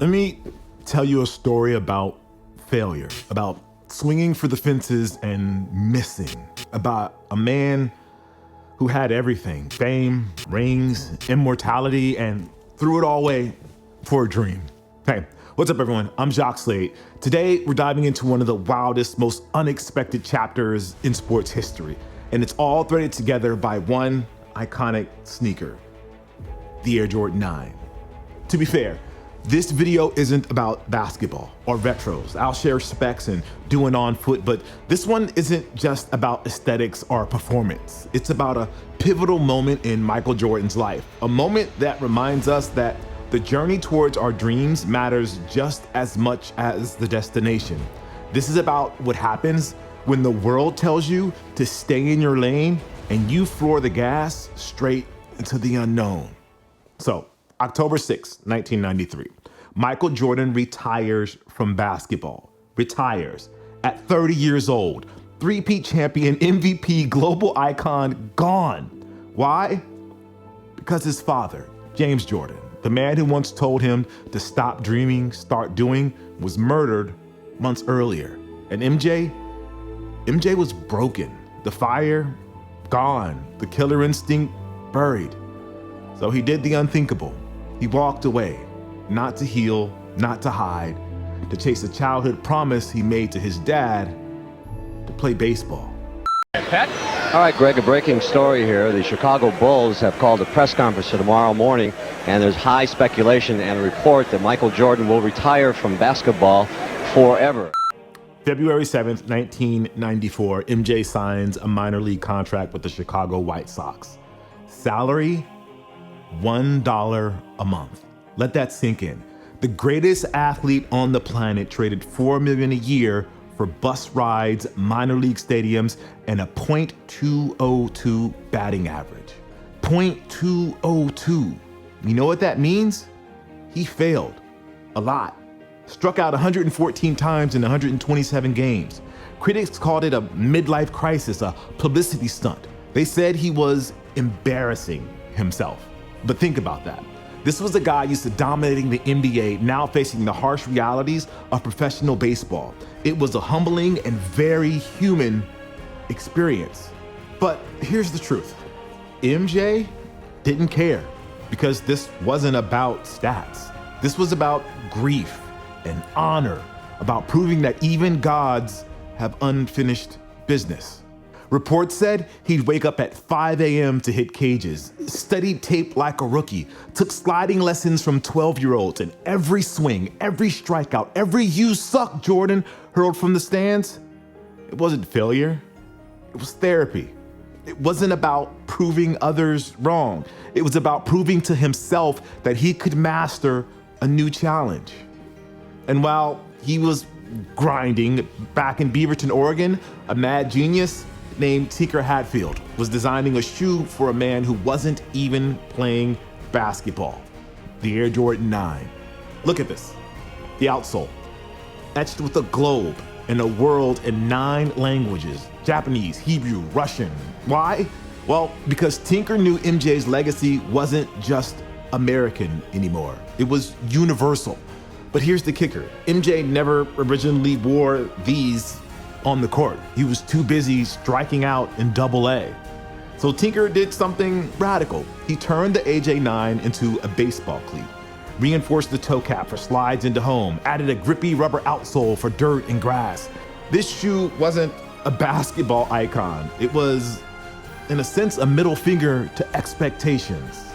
Let me tell you a story about failure, about swinging for the fences and missing, about a man who had everything, fame, rings, immortality, and threw it all away for a dream. Hey, what's up everyone? I'm Jacques Slade. Today, we're diving into one of the wildest, most unexpected chapters in sports history. And it's all threaded together by one iconic sneaker, the Air Jordan 9. To be fair, this video isn't about basketball or retros. I'll share specs and doing on foot, but this one isn't just about aesthetics or performance. It's about a pivotal moment in Michael Jordan's life, a moment that reminds us that the journey towards our dreams matters just as much as the destination. This is about what happens when the world tells you to stay in your lane and you floor the gas straight into the unknown. So, October 6, 1993, Michael Jordan retires from basketball. Retires at 30 years old. Three-peat champion, MVP, global icon, gone. Why? Because his father, James Jordan, the man who once told him to stop dreaming, start doing, was murdered months earlier. And MJ was broken. The fire, gone. The killer instinct, buried. So he did the unthinkable. He walked away, not to heal, not to hide, to chase a childhood promise he made to his dad to play baseball. Pat? All right, Greg, a breaking story here. The Chicago Bulls have called a press conference for tomorrow morning, and there's high speculation and a report that Michael Jordan will retire from basketball forever. February 7th, 1994, MJ signs a minor league contract with the Chicago White Sox. Salary, $1 a month. Let that sink in. The greatest athlete on the planet traded $4 million a year for bus rides, minor league stadiums, and a .202 batting average. .202. You know what that means? He failed a lot. Struck out 114 times in 127 games. Critics called it a midlife crisis, a publicity stunt. They said he was embarrassing himself. But think about that. This was a guy used to dominating the NBA, now facing the harsh realities of professional baseball. It was a humbling and very human experience. But here's the truth. MJ didn't care because this wasn't about stats. This was about grief and honor, about proving that even gods have unfinished business. Reports said he'd wake up at 5 a.m. to hit cages, studied tape like a rookie, took sliding lessons from 12-year-olds, and every swing, every strikeout, every "you suck, Jordan" hurled from the stands, it wasn't failure, it was therapy. It wasn't about proving others wrong. It was about proving to himself that he could master a new challenge. And while he was grinding back in Beaverton, Oregon, a mad genius named Tinker Hatfield was designing a shoe for a man who wasn't even playing basketball, the Air Jordan 9. Look at this, the outsole, etched with a globe and a world in 9 languages, Japanese, Hebrew, Russian. Why? Well, because Tinker knew MJ's legacy wasn't just American anymore. It was universal. But here's the kicker. MJ never originally wore these on the court. He was too busy striking out in AA. So Tinker did something radical. He turned the AJ9 into a baseball cleat, reinforced the toe cap for slides into home, added a grippy rubber outsole for dirt and grass. This shoe wasn't a basketball icon. It was, in a sense, a middle finger to expectations.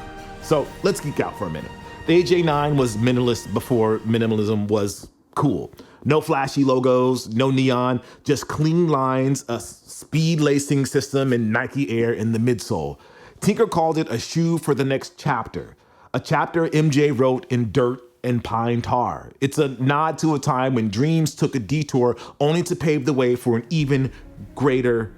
So let's geek out for a minute. The AJ9 was minimalist before minimalism was cool. No flashy logos, no neon, just clean lines, a speed lacing system, and Nike Air in the midsole. Tinker called it a shoe for the next chapter, a chapter MJ wrote in dirt and pine tar. It's a nod to a time when dreams took a detour only to pave the way for an even greater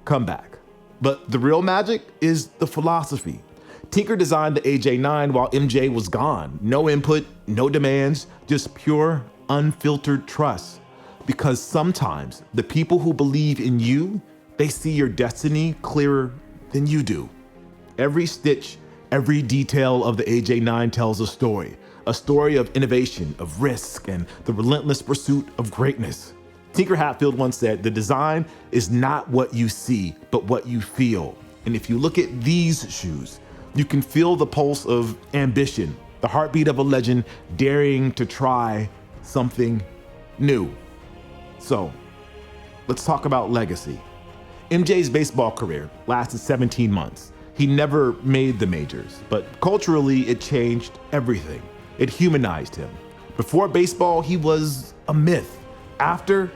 comeback. But the real magic is the philosophy. Tinker designed the AJ9 while MJ was gone. No input, no demands, just pure, unfiltered trust. Because sometimes the people who believe in you, they see your destiny clearer than you do. Every stitch, every detail of the AJ9 tells a story a story of innovation, of risk, and the relentless pursuit of greatness. Tinker Hatfield once said, "The design is not what you see, but what you feel." And if you look at these shoes, you can feel the pulse of ambition, the heartbeat of a legend daring to try something new. So, let's talk about legacy. MJ's baseball career lasted 17 months. He never made the majors, but culturally it changed everything. It humanized him. Before baseball, he was a myth. After,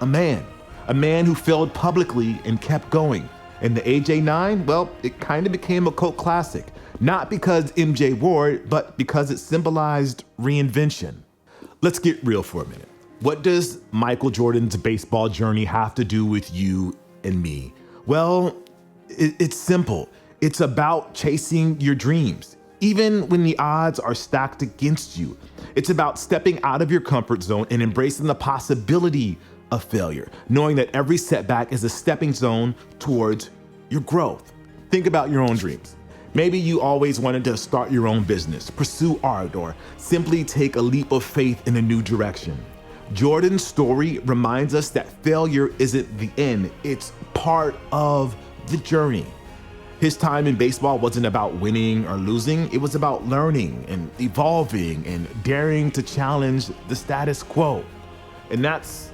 a man who failed publicly and kept going. And the AJ9, well, it kind of became a cult classic. Not because MJ wore it, but because it symbolized reinvention. Let's get real for a minute. What does Michael Jordan's baseball journey have to do with you and me? Well, it's simple. It's about chasing your dreams, even when the odds are stacked against you. It's about stepping out of your comfort zone and embracing the possibility of failure, knowing that every setback is a stepping stone towards your growth. Think about your own dreams. Maybe you always wanted to start your own business, pursue art, or simply take a leap of faith in a new direction. Jordan's story reminds us that failure isn't the end, it's part of the journey. His time in baseball wasn't about winning or losing, it was about learning and evolving and daring to challenge the status quo. And that's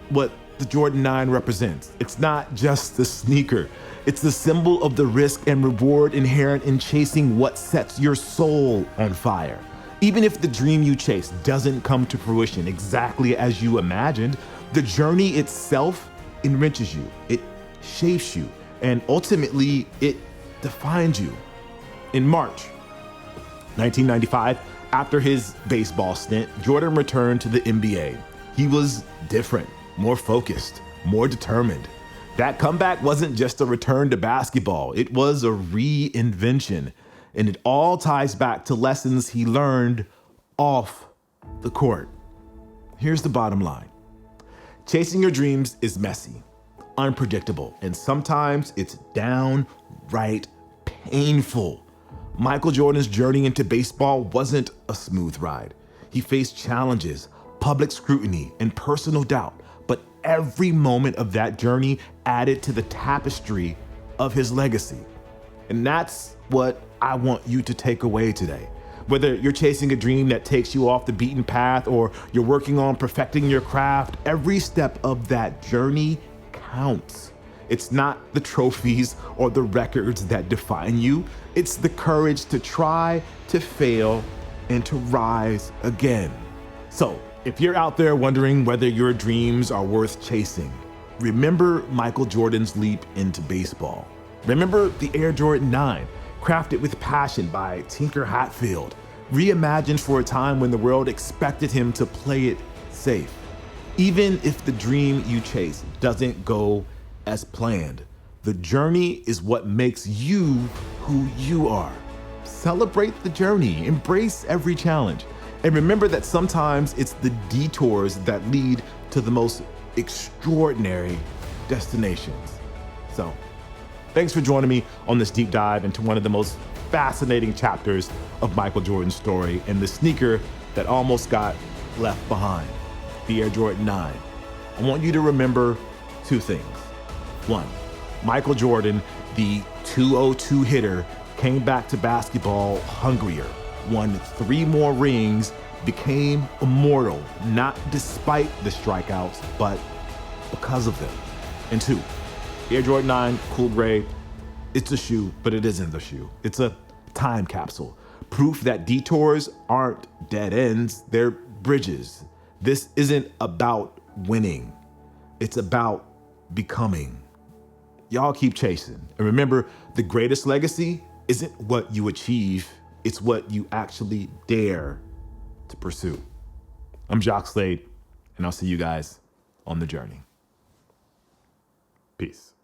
what the Jordan 9 represents. It's not just the sneaker, it's the symbol of the risk and reward inherent in chasing what sets your soul on fire. Even if the dream you chase doesn't come to fruition exactly as you imagined, the journey itself enriches you, it shapes you, and ultimately it defines you. In March 1995, after his baseball stint, Jordan returned to the NBA. He was different, more focused, more determined. That comeback wasn't just a return to basketball, it was a reinvention. And it all ties back to lessons he learned off the court. Here's the bottom line. Chasing your dreams is messy, unpredictable, and sometimes it's downright painful. Michael Jordan's journey into baseball wasn't a smooth ride. He faced challenges, public scrutiny, and personal doubt, but every moment of that journey added to the tapestry of his legacy. And that's what I want you to take away today. Whether you're chasing a dream that takes you off the beaten path or you're working on perfecting your craft, every step of that journey counts. It's not the trophies or the records that define you. It's the courage to try, to fail, and to rise again. So, if you're out there wondering whether your dreams are worth chasing, remember Michael Jordan's leap into baseball. Remember the Air Jordan 9, crafted with passion by Tinker Hatfield, reimagined for a time when the world expected him to play it safe. Even if the dream you chase doesn't go as planned, the journey is what makes you who you are. Celebrate the journey, embrace every challenge, and remember that sometimes it's the detours that lead to the most extraordinary destinations. So, thanks for joining me on this deep dive into one of the most fascinating chapters of Michael Jordan's story and the sneaker that almost got left behind, the Air Jordan 9. I want you to remember two things. One, Michael Jordan, the 202 hitter, came back to basketball hungrier, won 3 more rings, became immortal, not despite the strikeouts, but because of them. And 2, Air Jordan 9, cool gray, it's a shoe, but it isn't a shoe. It's a time capsule. Proof that detours aren't dead ends, they're bridges. This isn't about winning. It's about becoming. Y'all keep chasing. And remember, the greatest legacy isn't what you achieve, it's what you actually dare to pursue. I'm Jacques Slade, and I'll see you guys on the journey. Peace.